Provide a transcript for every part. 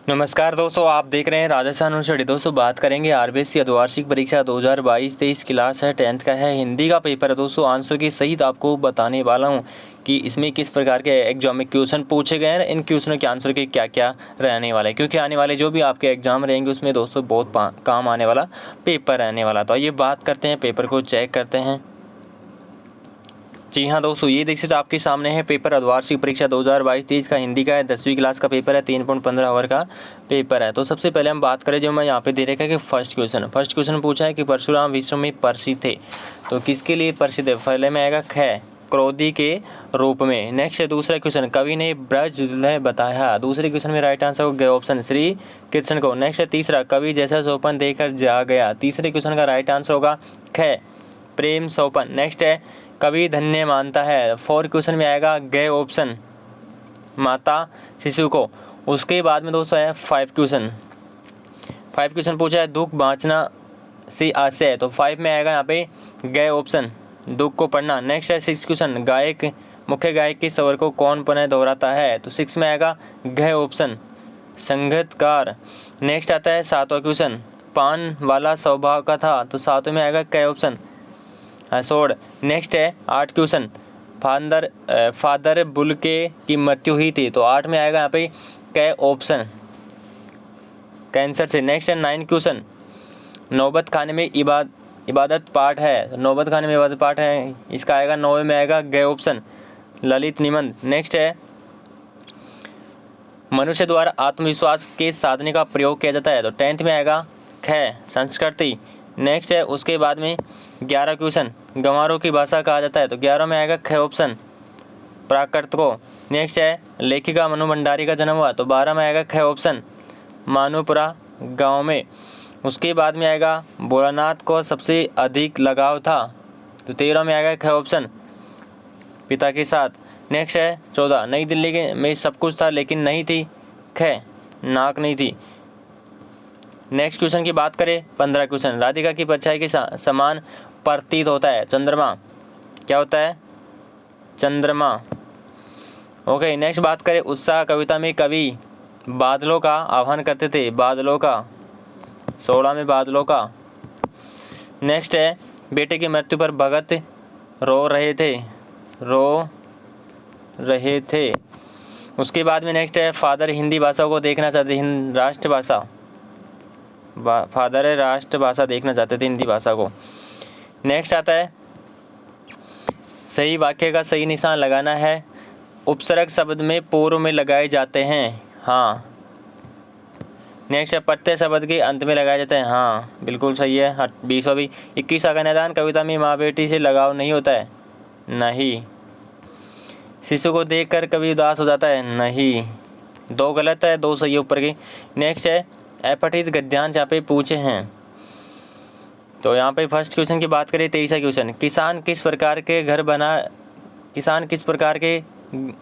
नमस्कार दोस्तों, आप देख रहे हैं राजस्थान यूनिवर्सिटी। दोस्तों बात करेंगे आरबीएससी अर्धवार्षिक परीक्षा 2022-23 क्लास है, 10th का है, हिंदी का पेपर है। दोस्तों आंसर की सहित आपको बताने वाला हूं कि इसमें किस प्रकार के एग्जाम में क्वेश्चन पूछे गए हैं, इन क्वेश्चनों के आंसर के क्या क्या रहने वाले हैं, क्योंकि आने वाले जो भी आपके एग्जाम रहेंगे उसमें दोस्तों बहुत काम आने वाला पेपर रहने वाला। तो आइए बात करते हैं, पेपर को चेक करते हैं। जी हाँ दोस्तों, ये देख सकते आपके सामने है पेपर अर्धवार्षिक परीक्षा 2022-23 का हिंदी का है, 10वीं क्लास का पेपर है, 3.15 आवर का पेपर है। तो सबसे पहले हम बात करें, जो मैं यहाँ पे दे रखा है कि फर्स्ट क्वेश्चन पूछा है कि परशुराम विश्व में प्रसिद्ध थे। तो किसके लिए प्रसिद्ध है? पहले में आएगा ख, क्रोधी के रूप में। नेक्स्ट है दूसरा क्वेश्चन, कवि ने ब्रज दुल्हे बताया। दूसरे क्वेश्चन में राइट आंसर होगा ऑप्शन श्री कृष्ण को। नेक्स्ट है तीसरा, कवि जैसा सौपन देकर जा गया। तीसरे क्वेश्चन का राइट आंसर होगा ख, प्रेम सौपन। नेक्स्ट है कवि धन्य मानता है। फोर्थ क्वेश्चन में आएगा ग ऑप्शन, माता शिशु को। उसके बाद में दोस्तों है फाइव क्वेश्चन पूछा है, दुख बाँचना से आशय है। तो 5 में आएगा यहाँ पे ग ऑप्शन, दुख को पढ़ना। नेक्स्ट है 6 क्वेश्चन, गायक मुख्य गायक के स्वर को कौन पुनः दोहराता है। तो 6 में आएगा घ ऑप्शन, संगीतकार। नेक्स्ट आता है 7वां क्वेश्चन, पान वाला स्वभाव का था। तो 7 में आएगा क ऑप्शन, सोड। नेक्स्ट है 8 क्वेश्चन, फादर बुल्के की मृत्यु हुई थी। तो 8 में आएगा यहाँ पे क ऑप्शन, कैंसर से। नेक्स्ट है 9 क्वेश्चन, नौबत खाने में इबादत पाठ है। नौबत खाने में इबादत पाठ है, इसका आएगा 9 में आएगा ग ऑप्शन, ललित निबंध। नेक्स्ट है मनुष्य द्वारा आत्मविश्वास के साधने का प्रयोग किया जाता है। तो 10th में आएगा ख, संस्कृति। नेक्स्ट है उसके बाद में 11 क्वेश्चन, गंवारों की भाषा कहा जाता है। तो 11 में आएगा ख ऑप्शन, प्राकृत को। नेक्स्ट है लेखिका मनु भंडारी का जन्म हुआ। तो 12 में आएगा ख ऑप्शन, मानूपुरा गांव में। उसके बाद में आएगा भोलानाथ को सबसे अधिक लगाव था। तो 13 में आएगा ख ऑप्शन, पिता के साथ। नेक्स्ट है 14, नई दिल्ली के में सब कुछ था लेकिन नहीं थी ख, नाक नहीं थी। नेक्स्ट क्वेश्चन की बात करें 15 क्वेश्चन, राधिका की परछाई के समान प्रतीत होता है चंद्रमा। क्या होता है? चंद्रमा। ओके, नेक्स्ट बात करें उत्साह कविता में कवि बादलों का आह्वान करते थे। बादलों का, 16 में बादलों का। नेक्स्ट है बेटे की मृत्यु पर भगत रो रहे थे। उसके बाद में नेक्स्ट है फादर हिंदी भाषा को देखना चाहते, राष्ट्रभाषा, फादर राष्ट्रभाषा देखना चाहते थे, हिंदी भाषा को। नेक्स्ट आता है सही वाक्य का सही निशान लगाना है। उपसर्ग शब्द में पूर्व में लगाए जाते हैं। हाँ। नेक्स्ट है प्रत्यय शब्द के अंत में लगाए जाते हैं। हाँ, बिल्कुल सही है। 20वां भी। 21वां का निदान, कविता में माँ बेटी से लगाव नहीं होता है। नहीं। शिशु को देखकर कवि उदास हो जाता है। नहीं। 2 गलत है, 2 सही है ऊपर की। नेक्स्ट है अपठित गद्यांश यहाँ पे पूछे हैं। तो यहाँ पे फर्स्ट क्वेश्चन की बात करें, 23वां क्वेश्चन, किसान किस प्रकार के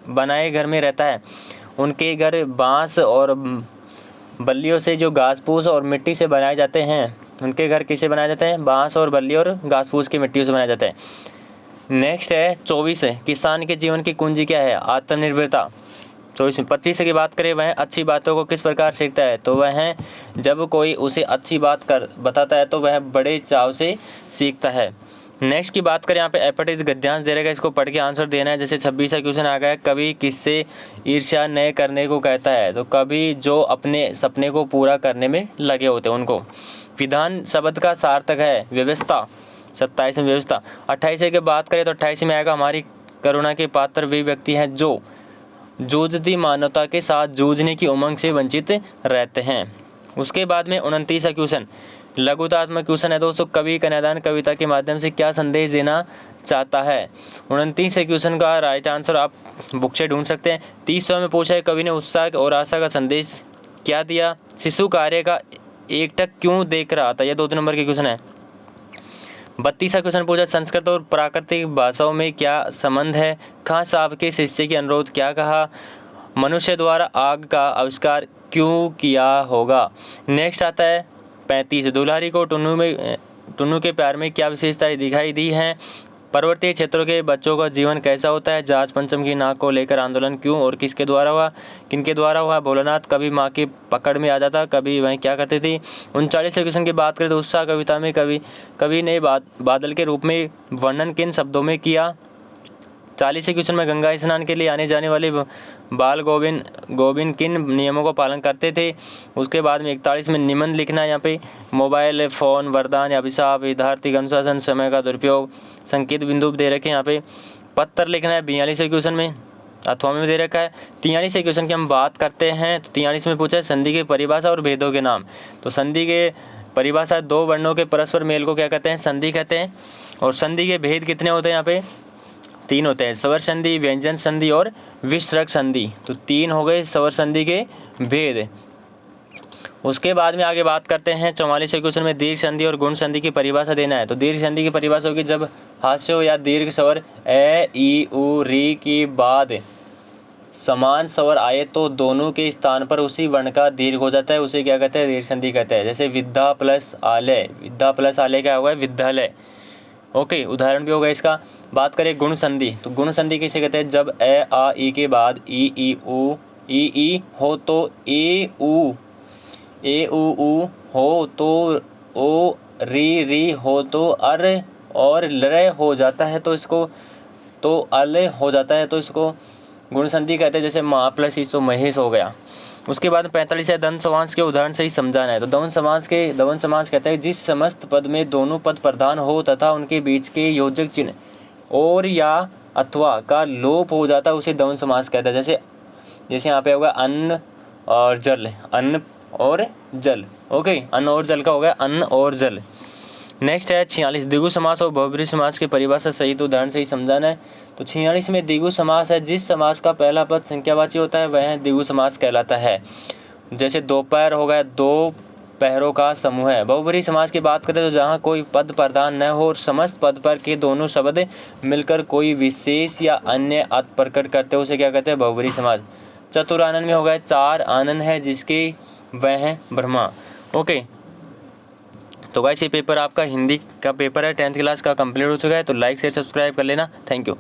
बनाए घर में रहता है। उनके घर बांस और बल्लियों से, जो घास फूस और मिट्टी से बनाए जाते हैं। उनके घर किससे बनाए जाते हैं? बांस और बल्ली और घास फूस की मिट्टियों से बनाए जाते हैं। नेक्स्ट है 24 है, किसान के जीवन की कुंजी क्या है? आत्मनिर्भरता। 24 में 25 की बात करें, वह अच्छी बातों को किस प्रकार सीखता है। तो वह जब कोई उसे अच्छी बात कर बताता है तो वह बड़े चाव से सीखता है। नेक्स्ट की बात करें, यहाँ पे अपठित गद्यांश दे रहेगा, इसको पढ़ के आंसर देना है। जैसे 26वां क्वेश्चन आ गया, कवि किससे ईर्ष्या न करने को कहता है। तो कवि जो अपने सपने को पूरा करने में लगे होते हैं उनको। विधान शब्द का सार्थक है व्यवस्था। 27 में व्यवस्था। 28 की बात करें तो 28 में आएगा हमारी करुणा के पात्र वे व्यक्ति हैं जो जूझती मानवता के साथ जूझने की उमंग से वंचित रहते हैं। उसके बाद में 29वां क्वेश्चन लघुतात्मक क्वेश्चन है दोस्तों, कवि का निदान कविता के माध्यम से क्या संदेश देना चाहता है। 29वें क्वेश्चन का राइट आंसर आप बुक से ढूंढ सकते हैं। 30वां में पूछा है, कवि ने उत्साह और आशा का संदेश क्या दिया। शिशु कार्य का एकटक क्यों देख रहा था। यह 2 नंबर के क्वेश्चन है। 32वां क्वेश्चन पूछा, संस्कृत और प्राकृतिक भाषाओं में क्या संबंध है। खां साहब के शिष्य की अनुरोध क्या कहा। मनुष्य द्वारा आग का आविष्कार क्यों किया होगा। नेक्स्ट आता है 35, दुल्हारी को टुन्नू के प्यार में क्या विशेषताएं दिखाई दी हैं। पर्वतीय क्षेत्रों के बच्चों का जीवन कैसा होता है? जहाज पंचम की नाक को लेकर आंदोलन क्यों और किसके द्वारा हुआ? किनके द्वारा हुआ? भोलानाथ कभी माँ की पकड़ में आ जाता, कभी वह क्या करती थी? 39वें क्वेश्चन की बात करें तो उत्साह कविता में कवि ने बादल के रूप में वर्णन किन शब्दों में किया? 40वें क्वेश्चन में गंगा स्नान के लिए आने जाने वाले बाल गोविंद किन नियमों का पालन करते थे? उसके बाद में 41 में निबंध लिखना है। यहाँ पे मोबाइल फ़ोन वरदान या अभिशाप, यथार्थी अनुशासन, समय का दुरुपयोग, संकेत बिंदु दे रखे हैं। यहाँ पे पत्र लिखना है। 42वें क्वेश्चन में अथवा में दे रखा है। 43वें क्वेश्चन की हम बात करते हैं तो 43 में पूछा है संधि की परिभाषा और भेदों के नाम। तो संधि के परिभाषा 2 वर्णों के परस्पर मेल को क्या कहते हैं? संधि कहते हैं। और संधि के भेद कितने होते हैं? यहाँ पे 3 होते हैं, स्वर संधि, व्यंजन संधि और विसर्ग संधि। तो 3 हो गए स्वर संधि के भेद। उसके बाद में आगे बात करते हैं 44वें क्वेश्चन में दीर्घ संधि और गुण संधि की परिभाषा देना है। तो दीर्घ संधि की परिभाषा होगी जब हास्य या दीर्घ स्वर ए ई उ री के बाद समान स्वर आए तो दोनों के स्थान पर उसी वर्ण का दीर्घ हो जाता है, उसे क्या कहते हैं? दीर्घ संधि कहते हैं। जैसे विद्या प्लस आलय क्या होगा? विद्यालय। ओके, उदाहरण भी होगा इसका। बात करें गुण संधि, तो गुण संधि किसे कहते हैं? जब ए आ ई के बाद ई हो तो ए उ हो तो ओ री हो तो अर और लय हो जाता है तो इसको तो अल हो जाता है तो इसको गुण संधि कहते हैं। जैसे माँ प्लस ई तो महेश हो गया। उसके बाद 45 है द्वंद्व समास के उदाहरण से ही समझाना है। तो द्वंद्व समास कहता है जिस समस्त पद में दोनों पद प्रधान हो तथा उनके बीच के योजक चिन्ह और या अथवा का लोप हो जाता है उसे द्वंद्व समास कहता है। जैसे यहाँ पे होगा अन्न और जल, अन्न और जल। ओके, अन्न और जल का हो गया अन्न और जल। नेक्स्ट है 46 द्विगु समास और बहुब्रीहि समास की परिभाषा सहित उदाहरण से ही समझाना है। तो 46 में द्विगु समास है जिस समास का पहला पद संख्यावाची होता है वह द्विगु समास कहलाता है। जैसे दोपहर हो गया, 2 पहरों का समूह है। बहुब्रीहि समास की बात करें तो जहाँ कोई पद प्रधान न हो और समस्त पद पर के दोनों शब्द मिलकर कोई विशेष या अन्य अर्थ प्रकट करते हैं उसे क्या कहते हैं? बहुब्रीहि समास। चतुरानन में हो गया 4 आनन है जिसके वह ब्रह्मा। ओके, तो गाइस ये पेपर आपका हिंदी का पेपर है, 10th क्लास का कंप्लीट हो चुका है। तो लाइक शेयर सब्सक्राइब कर लेना। Thank you.